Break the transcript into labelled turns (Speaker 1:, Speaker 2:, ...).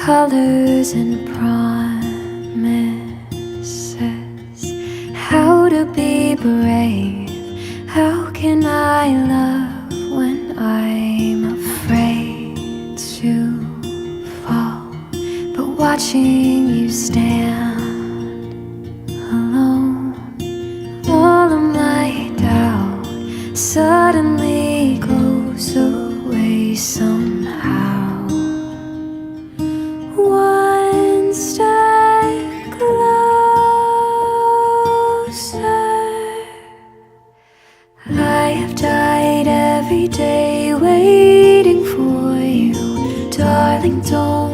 Speaker 1: colors and promises. How to be brave, how can I love when I'm afraid to fall? But watching you stand alone, all of my doubt suddenly goes away somehow. One step closer. I have died every day waiting for you, darling, don't